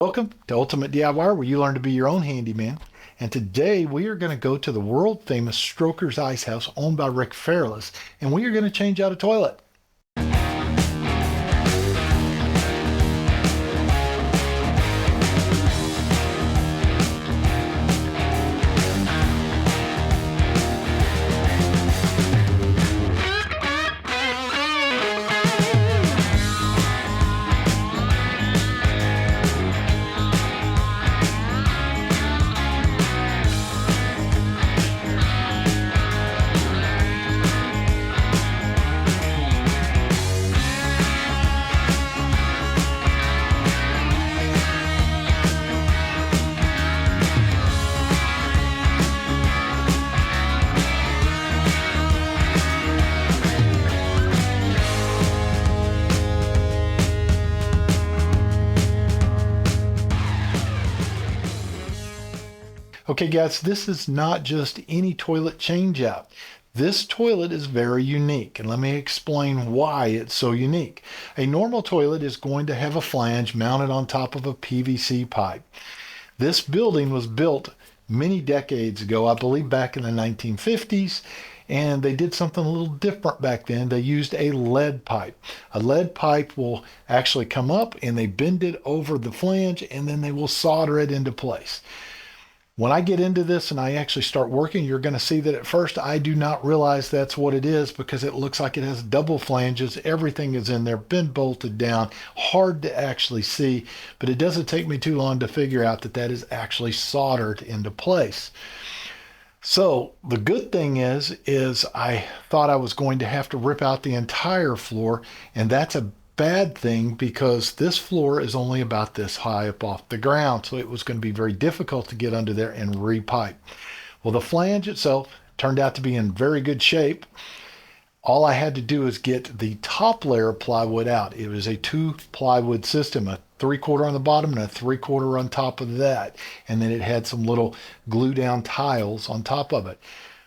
Welcome to Ultimate DIY, where you learn to be your own handyman. And today we are going to go to the world famous Stroker's Ice House owned by Rick Fairless, and we are going to change out a toilet. Okay guys, this is not just any toilet change out. This toilet is very unique, and let me explain why it's so unique. A normal toilet is going to have a flange mounted on top of a PVC pipe. This building was built many decades ago, I believe back in the 1950s, and they did something a little different back then. They used a lead pipe. A lead pipe will actually come up and they bend it over the flange and then they will solder it into place. When I get into this and I actually start working, you're going to see that at first I do not realize that's what it is because it looks like it has double flanges. Everything is in there, been bolted down, hard to actually see, but it doesn't take me too long to figure out that that is actually soldered into place. So the good thing is I thought I was going to have to rip out the entire floor, and that's a bad thing because this floor is only about this high up off the ground, so it was going to be very difficult to get under there and repipe. Well, the flange itself turned out to be in very good shape. All I had to do is get the top layer of plywood out. It was a 2 plywood system, a 3/4 on the bottom and a 3/4 on top of that, and then it had some little glue down tiles on top of it.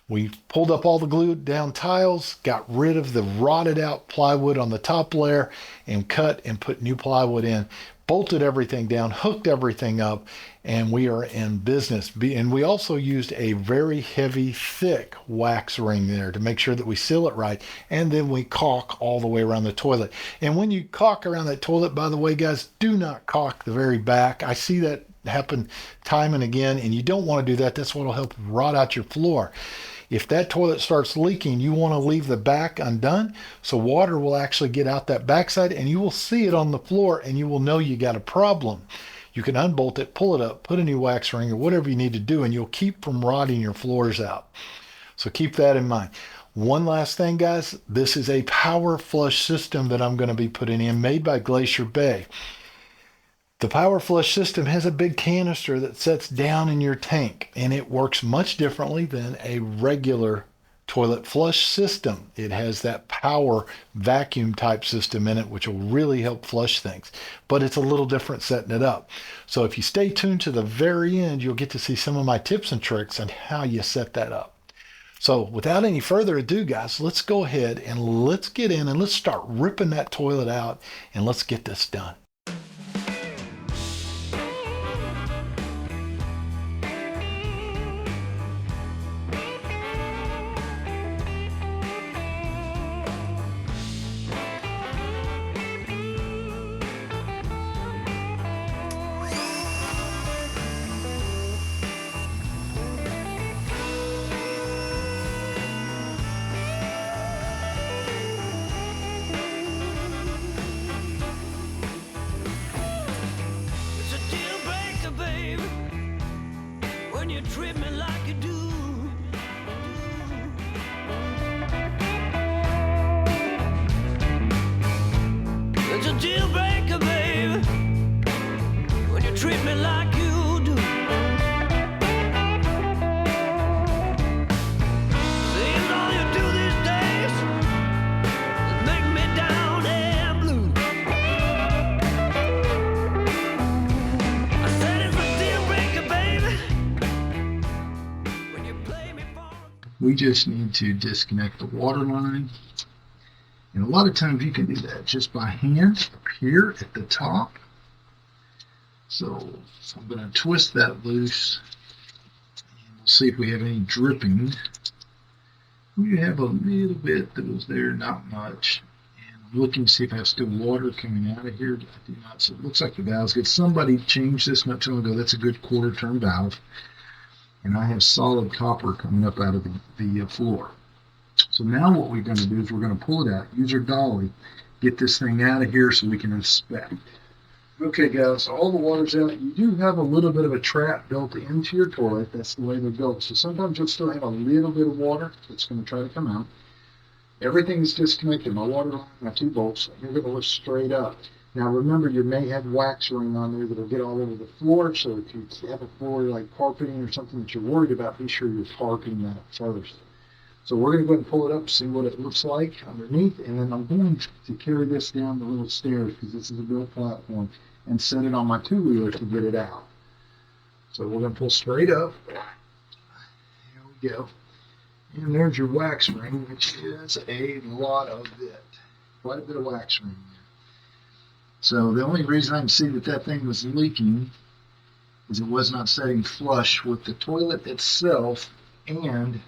We pulled up all the glued down tiles, got rid of the rotted out plywood on the top layer, and cut and put new plywood in, bolted everything down, hooked everything up, and we are in business. And we also used a very heavy, thick wax ring there to make sure that we seal it right, and then we caulk all the way around the toilet. And when you caulk around that toilet, by the way, guys, do not caulk the very back. I see that happen time and again, and you don't want to do that. That's what will help rot out your floor. If that toilet starts leaking, you want to leave the back undone so water will actually get out that backside and you will see it on the floor and you will know you got a problem. You can unbolt it, pull it up, put a new wax ring or whatever you need to do, and you'll keep from rotting your floors out. So keep that in mind. One last thing, guys, this is a power flush system that I'm going to be putting in, made by Glacier Bay. The power flush system has a big canister that sets down in your tank, and it works much differently than a regular toilet flush system. It has that power vacuum type system in it, which will really help flush things, but it's a little different setting it up. So if you stay tuned to the very end, you'll get to see some of my tips and tricks on how you set that up. So without any further ado, guys, let's go ahead and let's get in and let's start ripping that toilet out and let's get this done. When you treat me like you do. It's a deal breaker, baby, when you treat me like you do. Seems all you do these days is make me down and blue. I said it's a deal breaker, baby. We just need to disconnect the water line. And a lot of times you can do that just by hand up here at the top. So I'm going to twist that loose. And we'll see if we have any dripping. We have a little bit that was there, not much. And I'm looking to see if I have still water coming out of here. I do not. So it looks like the valve's good. Somebody changed this not too long ago. That's a good quarter turn valve. And I have solid copper coming up out of the floor. So now what we're going to do is we're going to pull it out, use our dolly, get this thing out of here so we can inspect. Okay guys, all the water's out. You do have a little bit of a trap built into your toilet. That's the way they're built. So sometimes you'll still have a little bit of water that's going to try to come out. Everything's disconnected. My water line, my 2 bolts, you're going to lift straight up. Now remember, you may have wax ring on there that'll get all over the floor, so if you have a floor like carpeting or something that you're worried about, be sure you're tarping that first. So we're going to go ahead and pull it up, see what it looks like underneath, and then I'm going to carry this down the little stairs, because this is a built platform, and set it on my 2-wheeler to get it out. So we're going to pull straight up. Here we go. And there's your wax ring, which is a lot of it. Quite a bit of wax ring there. So the only reason I can see that that thing was leaking is it was not setting flush with the toilet itself, and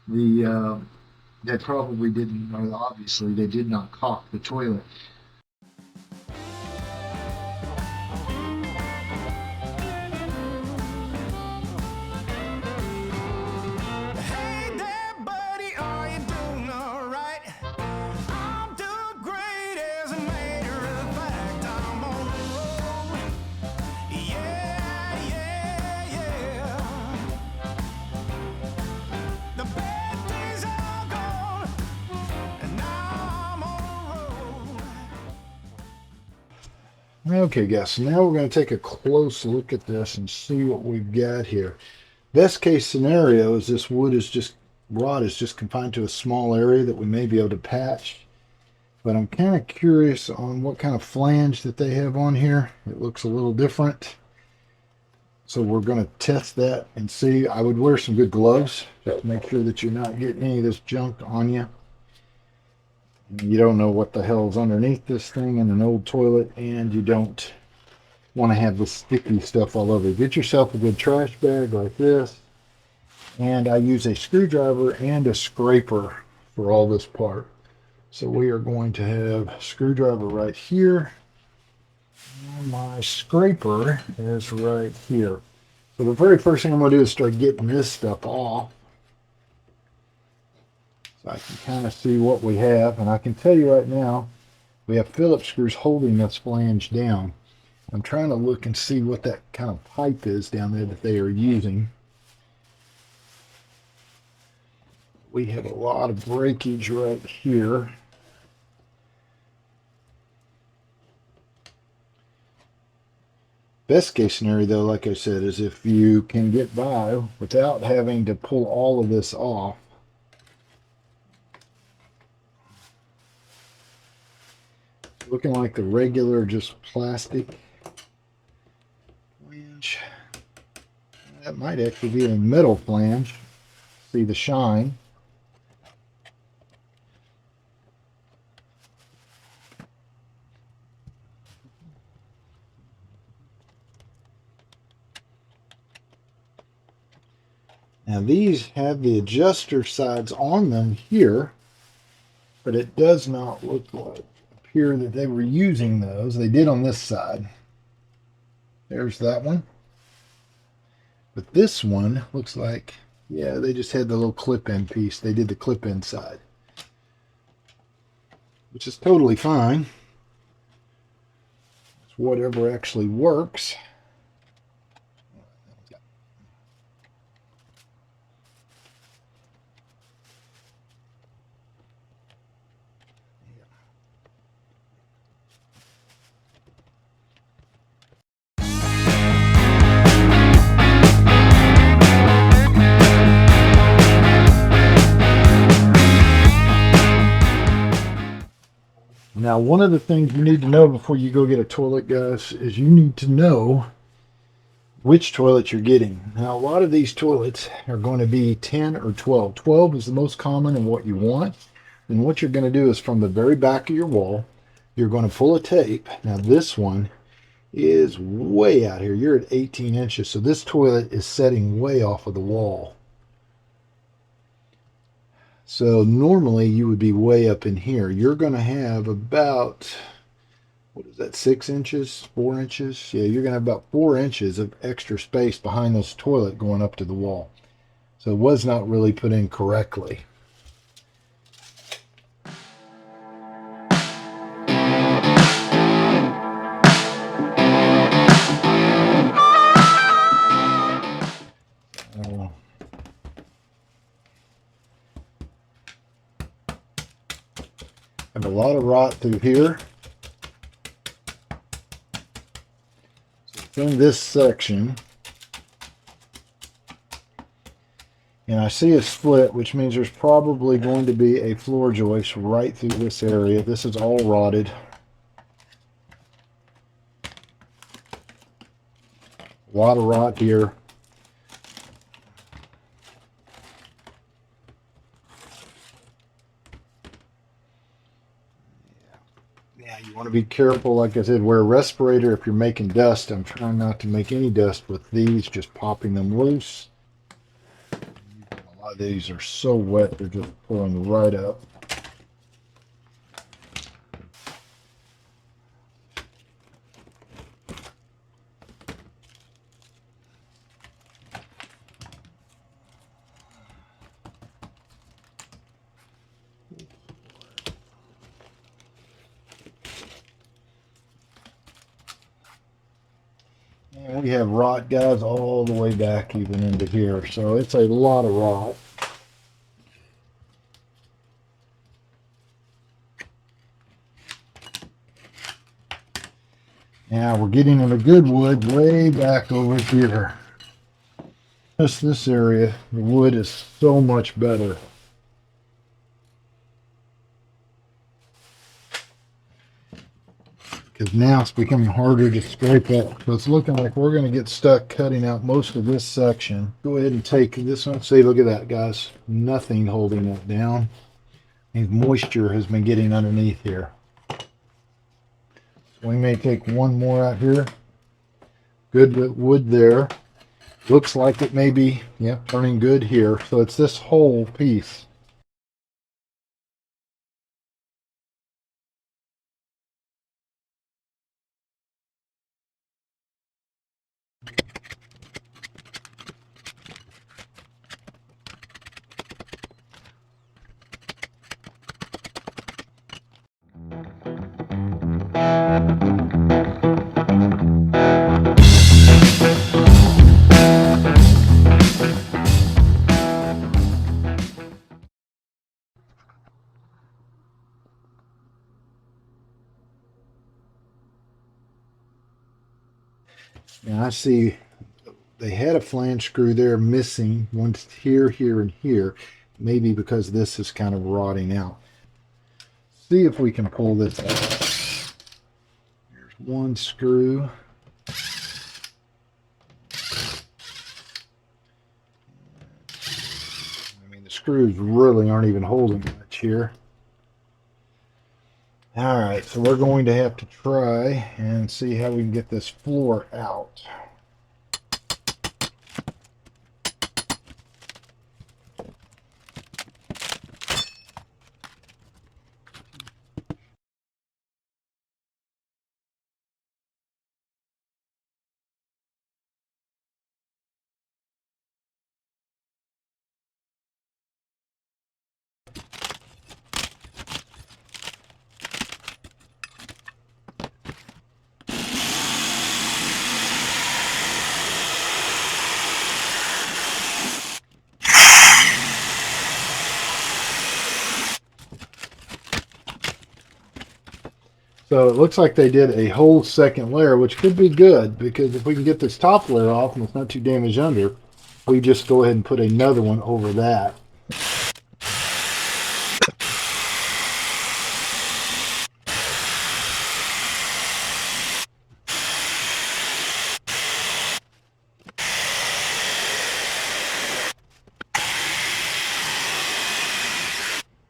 they probably didn't, well, obviously they did not caulk the toilet. Okay guys, so now we're going to take a close look at this and see what we've got here. Best case scenario is this rod is just confined to a small area that we may be able to patch. But I'm kind of curious on what kind of flange that they have on here. It looks a little different. So we're going to test that and see. I would wear some good gloves just to make sure that you're not getting any of this junk on you. You don't know what the hell's underneath this thing in an old toilet, and you don't want to have the sticky stuff all over. Get yourself a good trash bag like this, and I use a screwdriver and a scraper for all this part. So we are going to have a screwdriver right here, and my scraper is right here. So the very first thing I'm going to do is start getting this stuff off. So I can kind of see what we have, and I can tell you right now, we have Phillips screws holding this flange down. I'm trying to look and see what that kind of pipe is down there that they are using. We have a lot of breakage right here. Best case scenario, though, like I said, is if you can get by without having to pull all of this off. Looking like the regular, just plastic flange. That might actually be a metal flange. See the shine. Now these have the adjuster sides on them here, but it does not look like here that they were using those. They did on this side. There's that one. But this one looks like, yeah, they just had the little clip-in piece. They did the clip-in side, which is totally fine. It's whatever actually works. Now, one of the things you need to know before you go get a toilet, guys, is you need to know which toilet you're getting. Now, a lot of these toilets are going to be 10 or 12. 12 is the most common and what you want. And what you're going to do is from the very back of your wall, you're going to pull a tape. Now, this one is way out here. You're at 18 inches, so this toilet is setting way off of the wall. So normally you would be way up in here. You're going to have about, what is that, 6 inches, 4 inches? Yeah, you're going to have about 4 inches of extra space behind this toilet going up to the wall. So it was not really put in correctly. Have a lot of rot through here. So in this section, and I see a split, which means there's probably going to be a floor joist right through this area. This is all rotted. A lot of rot here. Yeah, you want to be careful, like I said, wear a respirator if you're making dust. I'm trying not to make any dust with these, just popping them loose. A lot of these are so wet, they're just pulling right up. And we have rot, guys, all the way back even into here. So it's a lot of rot. Now we're getting into good wood way back over here. Just this area, the wood is so much better. Because now it's becoming harder to scrape up. So it's looking like we're going to get stuck cutting out most of this section. Go ahead and take this one. See, look at that, guys. Nothing holding that down. And moisture has been getting underneath here. So we may take one more out here. Good wood there. Looks like it may be, yeah, turning good here. So it's this whole piece. Now I see they had a flange screw there missing. One's here, here, and here. Maybe because this is kind of rotting out. See if we can pull this out. There's one screw. I mean, the screws really aren't even holding much here. All right, so we're going to have to try and see how we can get this floor out. So it looks like they did a whole second layer, which could be good because if we can get this top layer off and it's not too damaged under, we just go ahead and put another one over that.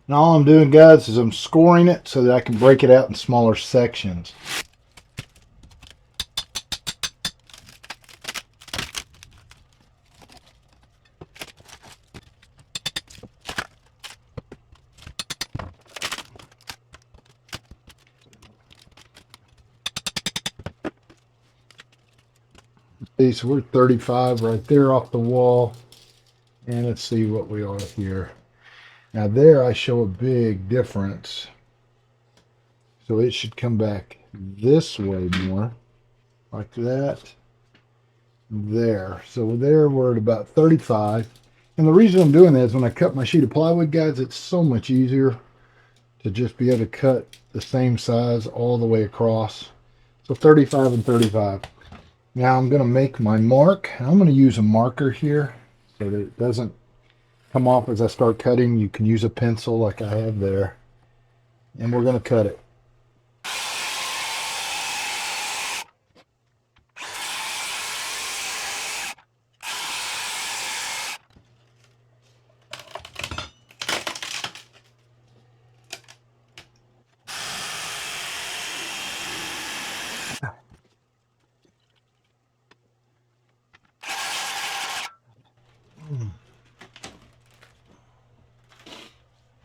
And all I'm doing, guys, is I'm scoring it so that I can break it out in smaller sections. See, so we're 35 right there off the wall. And let's see what we are here. Now there I show a big difference. So it should come back this way more, like that. There. So there we're at about 35. And the reason I'm doing that is when I cut my sheet of plywood, guys, it's so much easier to just be able to cut the same size all the way across. So 35 and 35. Now I'm going to make my mark. I'm going to use a marker here so that it doesn't come off as I start cutting. You can use a pencil like I have there. And we're going to cut it.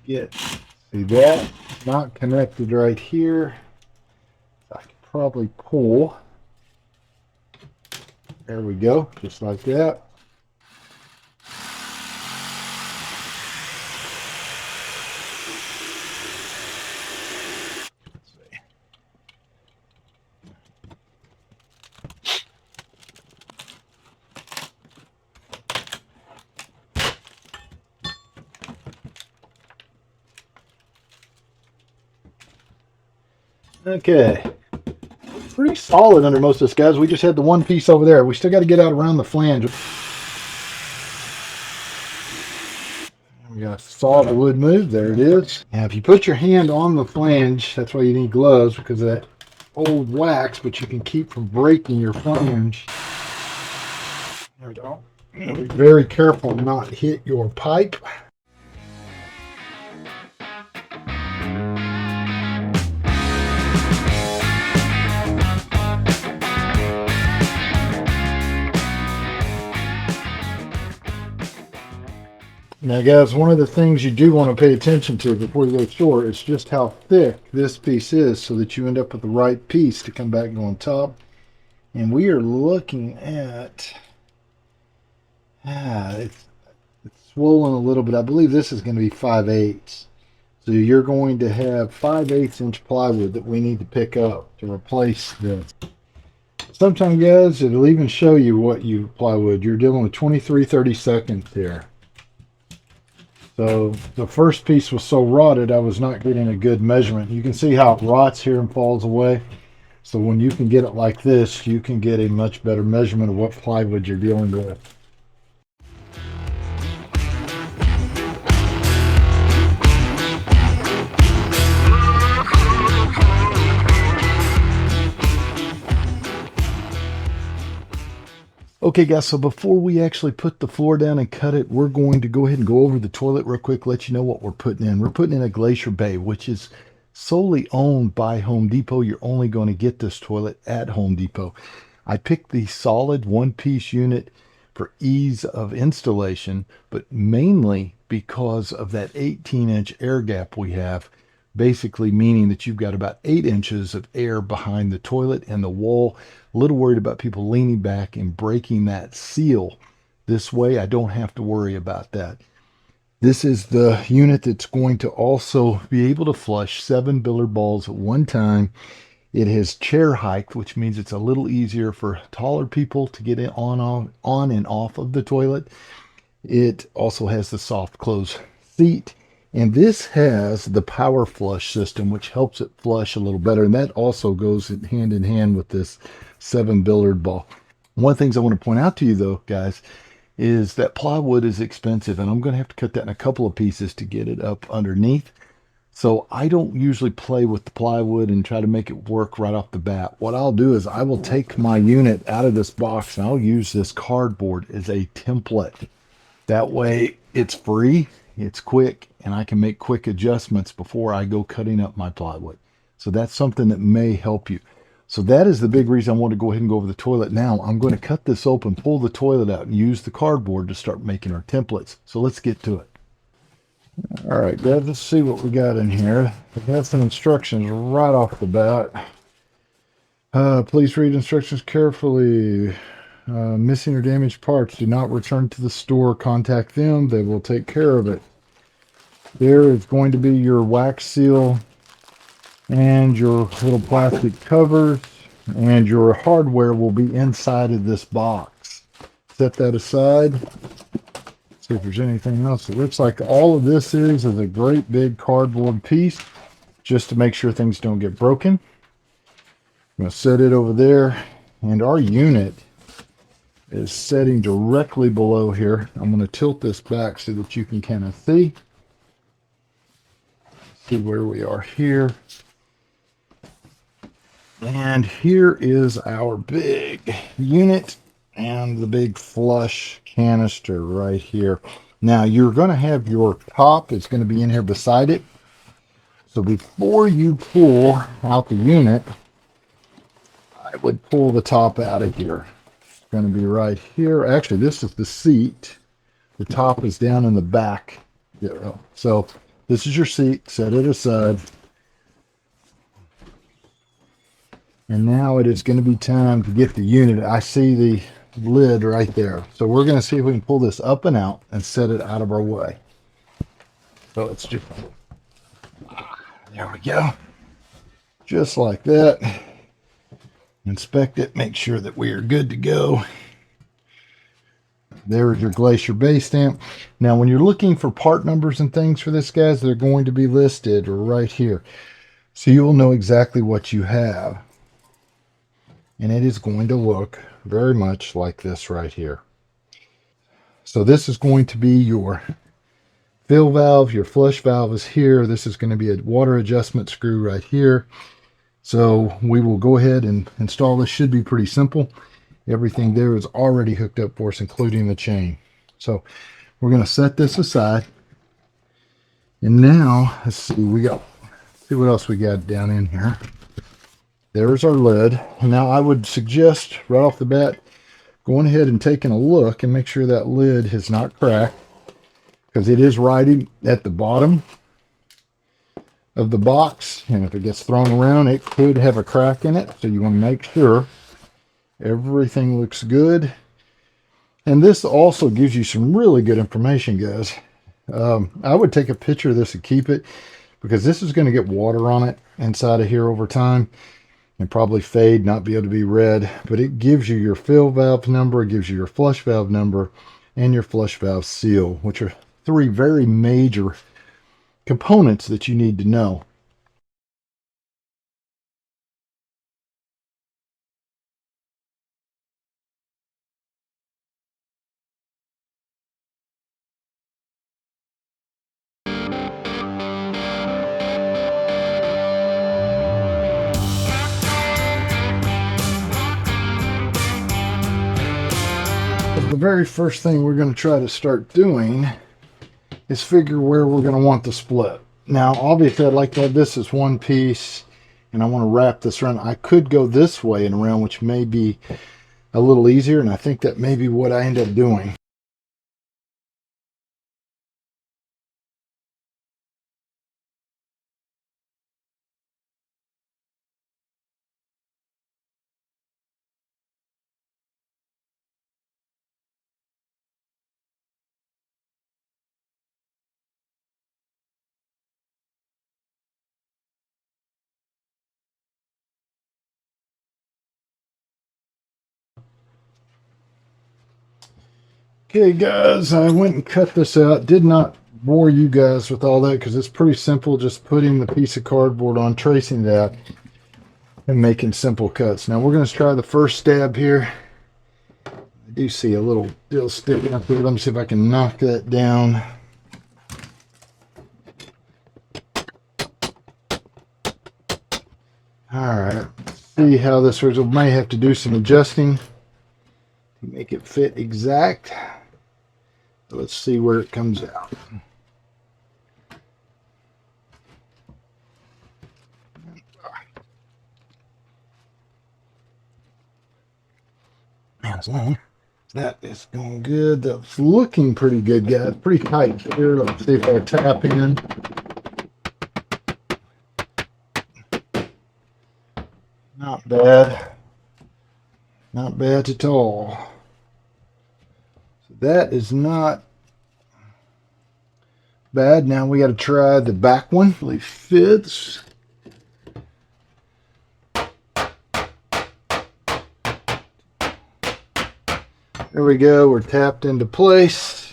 Get, see that? Not connected right here. I could probably pull. There we go, just like that. Okay, pretty solid under most of this, guys. We just had the one piece over there. We still got to get out around the flange. We got to saw the wood move. There it is. Now, if you put your hand on the flange, that's why you need gloves, because of that old wax, but you can keep from breaking your flange. There we go. Be very careful not hit your pipe. Now, guys, one of the things you do want to pay attention to before you go short is just how thick this piece is so that you end up with the right piece to come back and go on top. And we are looking at, it's swollen a little bit. I believe this is going to be 5/8. So you're going to have 5/8 inch plywood that we need to pick up to replace this. Sometimes, guys, it'll even show you what you plywood. You're dealing with 23/32 here. So the first piece was so rotted, I was not getting a good measurement. You can see how it rots here and falls away. So when you can get it like this, you can get a much better measurement of what plywood you're dealing with. Okay, guys, so before we actually put the floor down and cut it, we're going to go ahead and go over the toilet real quick, let you know what we're putting in. We're putting in a Glacier Bay, which is solely owned by Home Depot. You're only going to get this toilet at Home Depot. I picked the solid one-piece unit for ease of installation, but mainly because of that 18-inch air gap we have, basically meaning that you've got about 8 inches of air behind the toilet and the wall. A little worried about people leaning back and breaking that seal. This way I don't have to worry about that. This is the unit that's going to also be able to flush 7 billiard balls at one time. It has chair height, which means it's a little easier for taller people to get it on and off of the toilet. It also has the soft close seat. And this has the power flush system, which helps it flush a little better. And that also goes hand in hand with this 7 billiard ball. One of the things I want to point out to you, though, guys, is that plywood is expensive. And I'm going to have to cut that in a couple of pieces to get it up underneath. So I don't usually play with the plywood and try to make it work right off the bat. What I'll do is I will take my unit out of this box and I'll use this cardboard as a template. That way it's free, it's quick, and I can make quick adjustments before I go cutting up my plywood. So that's something that may help you. So that is the big reason I want to go ahead and go over the toilet. Now I'm going to cut this open, pull the toilet out, and use the cardboard to start making our templates. So let's get to it. All right, guys, let's see what we got in here. We have some instructions right off the bat. Please read instructions carefully. missing or damaged parts, do not return to the store. Contact them. They will take care of it. There is going to be your wax seal and your little plastic covers, and your hardware will be inside of this box. Set that aside. See if there's anything else. It looks like all of this is a great big cardboard piece just to make sure things don't get broken. I'm going to set it over there, and our unit is setting directly below here. I'm going to tilt this back so that you can kind of see where we are here. And here is our big unit and the big flush canister right here. Now you're going to have your top is going to be in here beside it. So before you pull out the unit, I would pull the top out of here. It's going to be right here. Actually, this is the seat. The top is down in the back. Yeah, so this is your seat. Set it aside. And now it is going to be time to get the unit. I see the lid right there. So we're going to see if we can pull this up and out and set it out of our way. So it's just, there we go. Just like that. Inspect it, make sure that we are good to go. There's your Glacier Bay stamp. Now, when you're looking for part numbers and things for this, guys, they're going to be listed right here. So you will know exactly what you have. And it is going to look very much like this right here. So this is going to be your fill valve. Your flush valve is here. This is going to be a water adjustment screw right here. So we will go ahead and install this. Should be pretty simple. Everything there is already hooked up for us, including the chain. So we're going to set this aside. And now, let's see, see what else we got down in here. There's our lid. Now I would suggest right off the bat, going ahead and taking a look and make sure that lid has not cracked, because it is right at the bottom of the box, and if it gets thrown around, it could have a crack in it. So you want to make sure everything looks good. And this also gives you some really good information, guys. I would take a picture of this and keep it, because this is going to get water on it inside of here over time and probably fade, not be able to be read. But it gives you your fill valve number, it gives you your flush valve number, and your flush valve seal, which are three very major components that you need to know. The very first thing we're going to try to start doing is figure where we're going to want the split. Now, obviously, I'd like to have this as one piece, and I want to wrap this around. I could go this way and around, which may be a little easier, and I think that may be what I end up doing. Okay, guys, I went and cut this out. Did not bore you guys with all that because it's pretty simple. Just putting the piece of cardboard on, tracing it out, and making simple cuts. Now we're going to try the first stab here. I do see a little deal sticking up there. Let me see if I can knock that down. All right, let's see how this works. We may have to do some adjusting to make it fit exact. Let's see where it comes out. As long that is going good. That's looking pretty good, guys. Pretty tight here. Let's see if I tap in. Not bad. Not bad at all. That is not bad. Now we got to try the back one. Hopefully fits. There we go. We're tapped into place.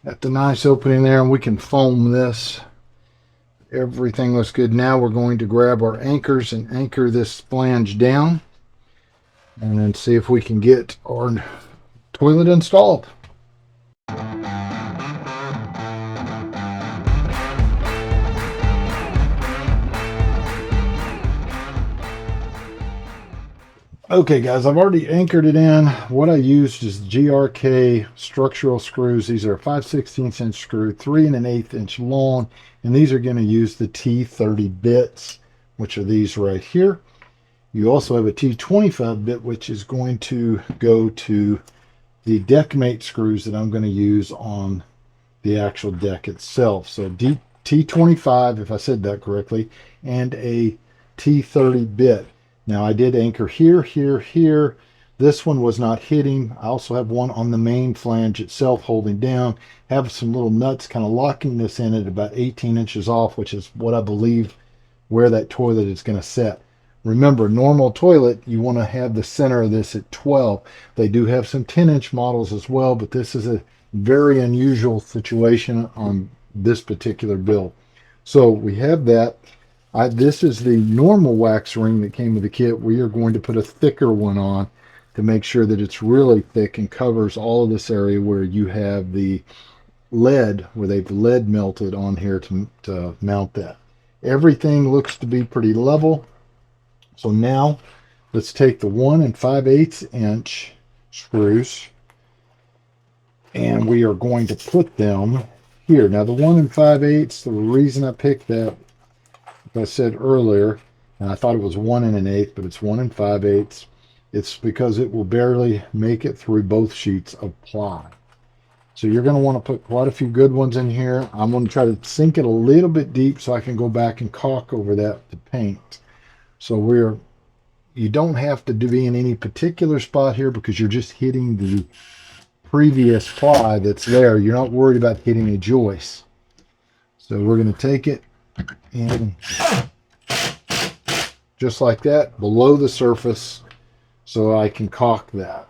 Got the nice opening there, and we can foam this. Everything looks good. Now we're going to grab our anchors and anchor this flange down, and then see if we can get our toilet installed. Okay guys, I've already anchored it in. What I used is GRK structural screws. These are a 5/16 inch screw, 3 1/8 inch long, and these are going to use the T30 bits, which are these right here. You also have a T25 bit, which is going to go to the deckmate screws that I'm going to use on the actual deck itself. So T25, if I said that correctly, and a T30 bit. Now I did anchor here, here, here. This one was not hitting. I also have one on the main flange itself holding down. Have some little nuts kind of locking this in at about 18 inches off, which is what I believe where that toilet is going to set. Remember, normal toilet, you want to have the center of this at 12. They do have some 10-inch models as well, but this is a very unusual situation on this particular build. So we have that. This is the normal wax ring that came with the kit. We are going to put a thicker one on to make sure that it's really thick and covers all of this area where you have the lead, where they've lead melted on here to mount that. Everything looks to be pretty level. So now let's take the 1 5/8 inch screws, and we are going to put them here. Now the 1 5/8, the reason I picked that, I said earlier, and I thought it was 1 1/8, but it's 1 5/8. It's because it will barely make it through both sheets of ply. So you're going to want to put quite a few good ones in here. I'm going to try to sink it a little bit deep so I can go back and caulk over that to paint. So you don't have to be in any particular spot here because you're just hitting the previous ply that's there. You're not worried about hitting a joist. So we're going to take it and just like that below the surface so I can caulk that.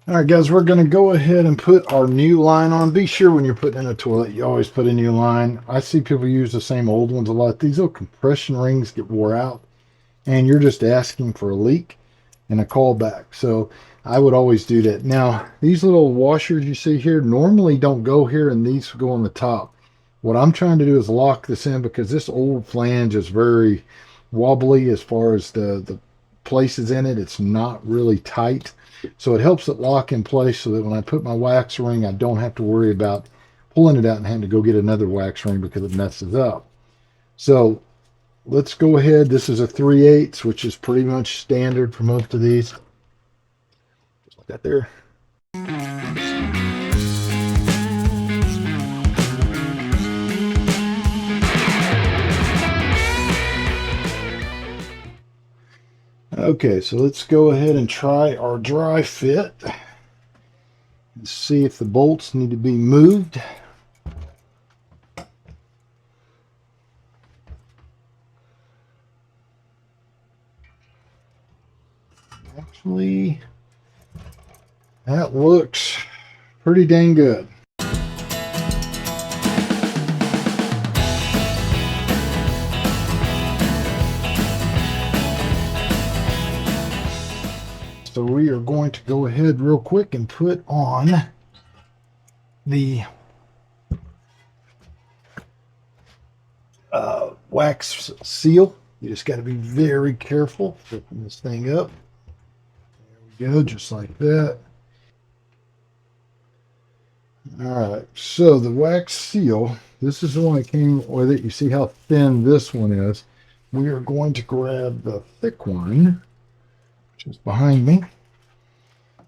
All right, guys, we're going to go ahead and put our new line on. Be sure when you're putting in a toilet, you always put a new line. I see people use the same old ones a lot. These little compression rings get wore out, and you're just asking for a leak and a callback. So I would always do that. Now, these little washers you see here normally don't go here, and these go on the top. What I'm trying to do is lock this in because this old flange is very wobbly as far as the places in it. It's not really tight. So it helps it lock in place so that when I put my wax ring, I don't have to worry about pulling it out and having to go get another wax ring because it messes up. So let's go ahead. This is a 3/8, which is pretty much standard for most of these. Just like that there. Okay, so let's go ahead and try our dry fit and see if the bolts need to be moved. Actually, that looks pretty dang good. So we are going to go ahead real quick and put on the wax seal. You just got to be very careful flipping this thing up. There we go, just like that. All right, so the wax seal, this is the one that came with it. You see how thin this one is. We are going to grab the thick one, which is behind me.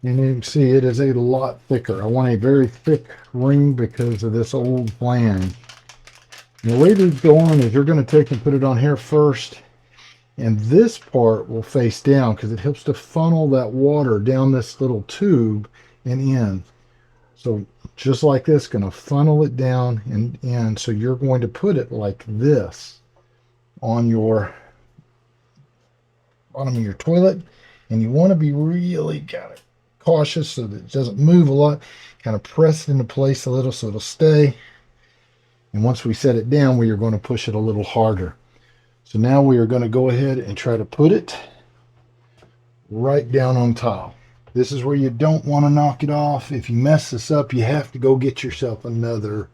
And you can see it is a lot thicker. I want a very thick ring because of this old flange. And the way these go on is you're going to take and put it on here first, and this part will face down because it helps to funnel that water down this little tube and in. So just like this, going to funnel it down and in. So you're going to put it like this on your bottom of your toilet, and you want to be really kind of cautious so that it doesn't move a lot. Kind of press it into place a little so it'll stay. And once we set it down, we are going to push it a little harder. So now we are going to go ahead and try to put it right down on top. This is where you don't want to knock it off. If you mess this up, you have to go get yourself another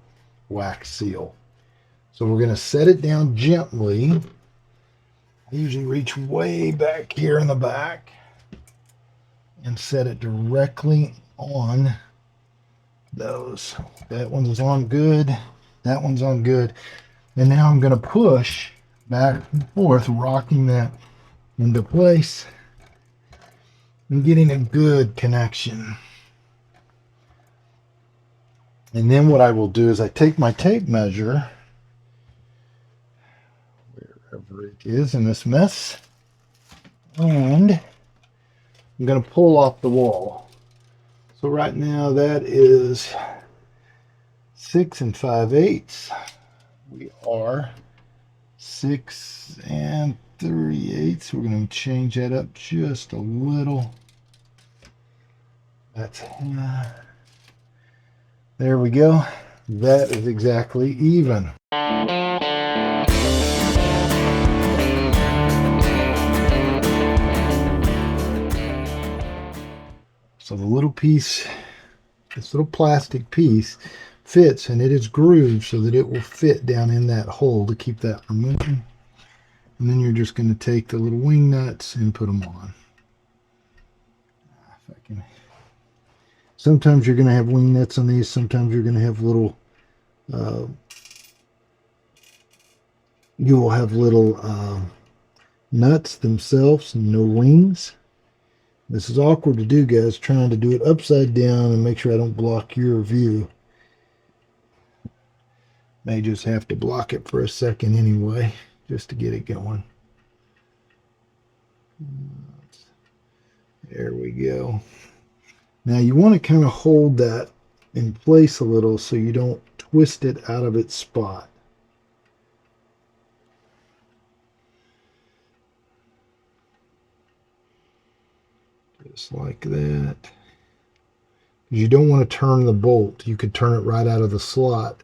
wax seal. So we're going to set it down gently. I usually reach way back here in the back and set it directly on those. That one's on good. That one's on good. And now I'm going to push back and forth, rocking that into place and getting a good connection. And then what I will do is I take my tape measure, wherever it is in this mess, and I'm going to pull off the wall. So right now that is 6 5/8. We are 6 3/8. We're going to change that up just a little. That's there we go. That is exactly even. So the little piece, this little plastic piece, fits, and it is grooved so that it will fit down in that hole to keep that from moving. And then you're just going to take the little wing nuts and put them on. If I can. Sometimes you're going to have wing nuts on these. Sometimes you're going to have little. You will have little nuts themselves, and no wings. This is awkward to do, guys. Trying to do it upside down and make sure I don't block your view. May just have to block it for a second anyway, just to get it going. There we go. Now you want to kind of hold that in place a little so you don't twist it out of its spot. Just like that. You don't want to turn the bolt. You could turn it right out of the slot.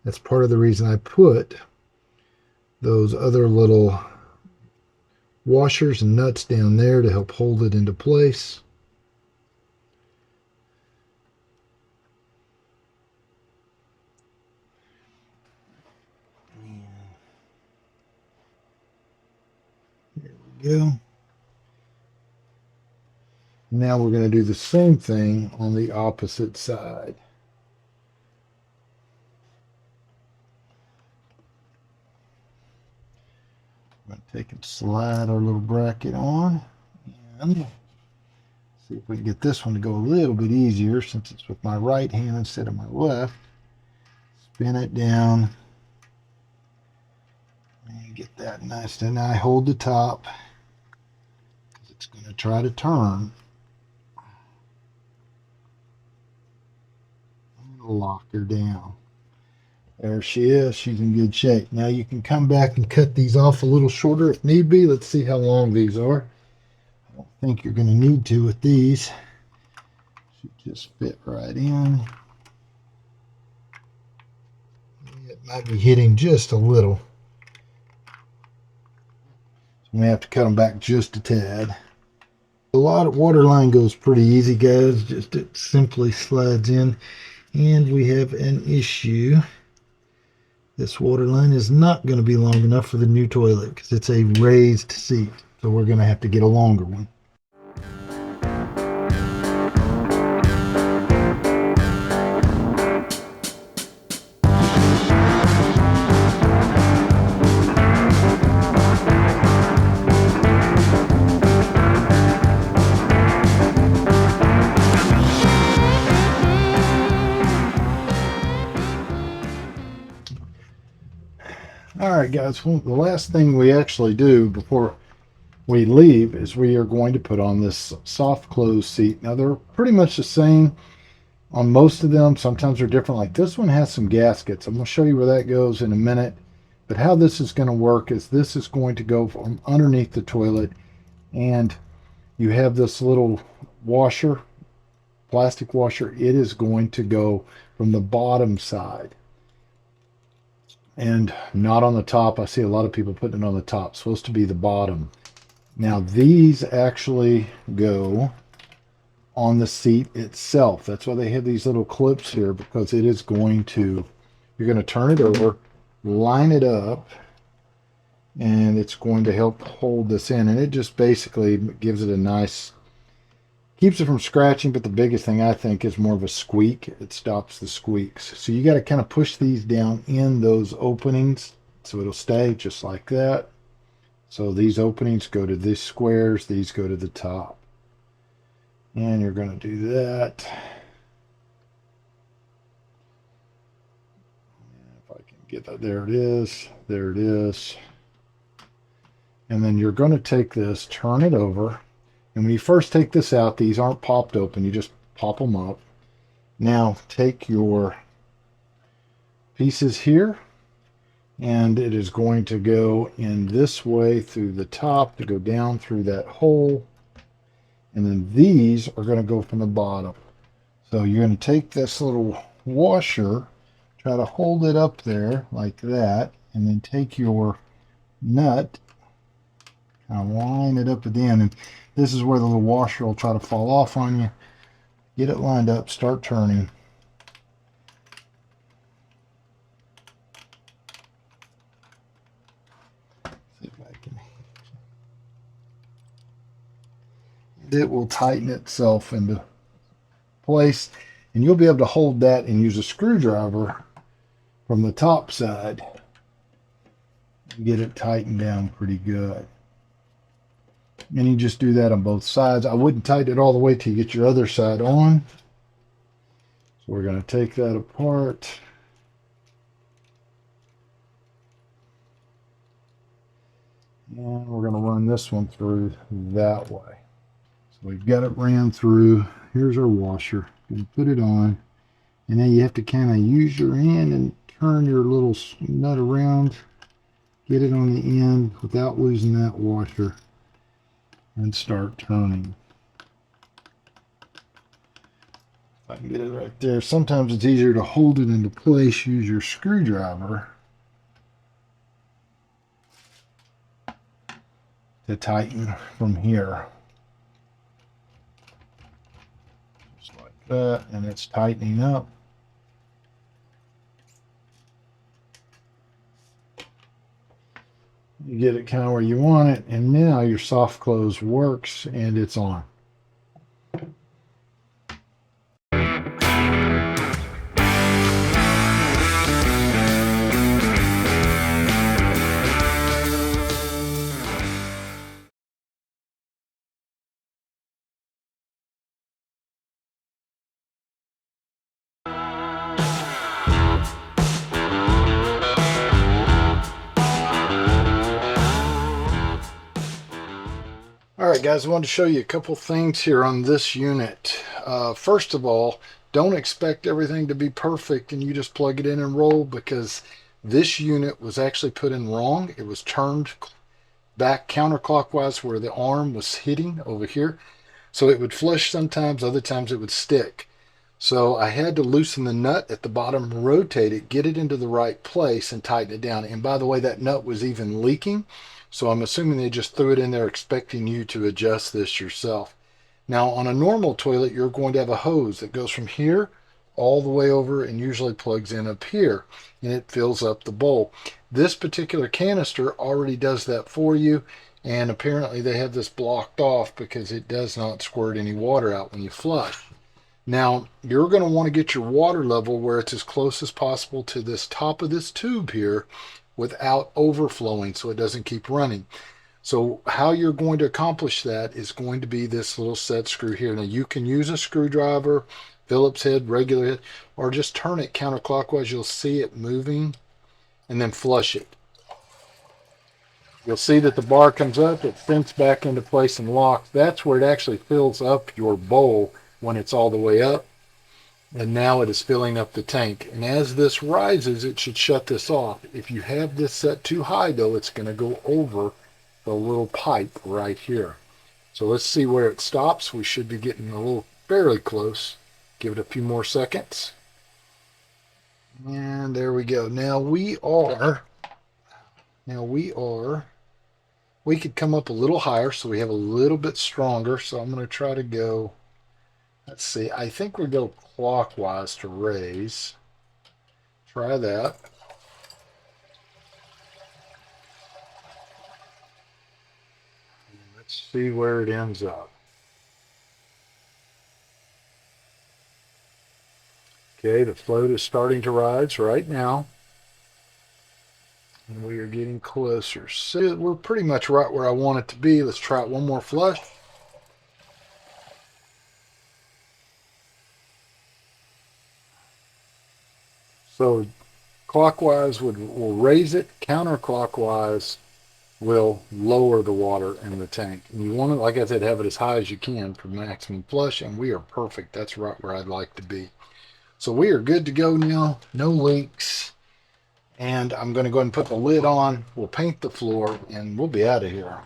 That's part of the reason I put those other little washers and nuts down there to help hold it into place. There we go. Now we're going to do the same thing on the opposite side. I'm going to take and slide our little bracket on and see if we can get this one to go a little bit easier since it's with my right hand instead of my left. Spin it down and get that nice. And I hold the top because it's going to try to turn. I'm going to lock her down. There she is. She's in good shape. Now you can come back and cut these off a little shorter if need be. Let's see how long these are. I don't think you're going to need to with these. Should just fit right in. It might be hitting just a little. So we may have to cut them back just a tad. A lot of water line goes pretty easy, guys. Just it simply slides in. And we have an issue. This water line is not going to be long enough for the new toilet because it's a raised seat. So we're going to have to get a longer one. All right, guys. Well, the last thing we actually do before we leave is we are going to put on this soft close seat. Now they're pretty much the same on most of them. Sometimes they're different. Like this one has some gaskets. I'm going to show you where that goes in a minute. But how this is going to work is this is going to go from underneath the toilet, and you have this little washer, plastic washer. It is going to go from the bottom side and not on the top. I see a lot of people putting it on the top. It's supposed to be the bottom. Now these actually go on the seat itself. That's why they have these little clips here, because it is going to, you're going to turn it over, line it up, and it's going to help hold this in. And it just basically gives it a nice, keeps it from scratching, but the biggest thing I think is more of a squeak. It stops the squeaks. So you got to kind of push these down in those openings so it'll stay just like that. So these openings go to these squares, these go to the top. And you're going to do that. If I can get that, there it is, there it is. And then you're going to take this, turn it over. And when you first take this out, these aren't popped open, you just pop them up. Now take your pieces here, and it is going to go in this way through the top to go down through that hole. And then these are going to go from the bottom. So you're going to take this little washer, try to hold it up there like that, and then take your nut, kind of line it up at the end. And this is where the little washer will try to fall off on you. Get it lined up, start turning. See if I can. It will tighten itself into place, and you'll be able to hold that and use a screwdriver from the top side and get it tightened down pretty good. And you just do that on both sides. I wouldn't tighten it all the way till you get your other side on. So we're going to take that apart. And we're going to run this one through that way. So we've got it ran through. Here's our washer. Going to put it on. And then you have to kind of use your hand and turn your little nut around. Get it on the end without losing that washer. And start turning. If I can get it right there. Sometimes it's easier to hold it into place. Use your screwdriver to tighten from here. Just like that. And it's tightening up. You get it kind of where you want it, and now your soft close works and it's on. Alright guys, I wanted to show you a couple things here on this unit. First of all, don't expect everything to be perfect and you just plug it in and roll, because this unit was actually put in wrong. It was turned back counterclockwise where the arm was hitting over here. So it would flush sometimes, other times it would stick. So I had to loosen the nut at the bottom, rotate it, get it into the right place, and tighten it down. And by the way, that nut was even leaking. So I'm assuming they just threw it in there expecting you to adjust this yourself. Now on a normal toilet, you're going to have a hose that goes from here all the way over and usually plugs in up here, and it fills up the bowl. This particular canister already does that for you, and apparently they have this blocked off because it does not squirt any water out when you flush. Now you're going to want to get your water level where it's as close as possible to this top of this tube here without overflowing, so it doesn't keep running. So how you're going to accomplish that is going to be this little set screw here. Now you can use a screwdriver, Phillips head, regular head, or just turn it counterclockwise. You'll see it moving, and then flush it. You'll see that the bar comes up, it sinks back into place and locks. That's where it actually fills up your bowl when it's all the way up. And now it is filling up the tank. And as this rises, it should shut this off. If you have this set too high, though, it's going to go over the little pipe right here. So let's see where it stops. We should be getting a little fairly close. Give it a few more seconds. And there we go. We could come up a little higher so we have a little bit stronger. So I'm going to try to go, let's see, I think we go clockwise to raise. Try that. Let's see where it ends up. Okay, the float is starting to rise right now. And we are getting closer. So we're pretty much right where I want it to be. Let's try it one more flush. So clockwise will raise it, counterclockwise will lower the water in the tank. And you want to, like I said, have it as high as you can for maximum flush, and we are perfect. That's right where I'd like to be. So we are good to go now, no leaks. And I'm going to go ahead and put the lid on. We'll paint the floor, and we'll be out of here.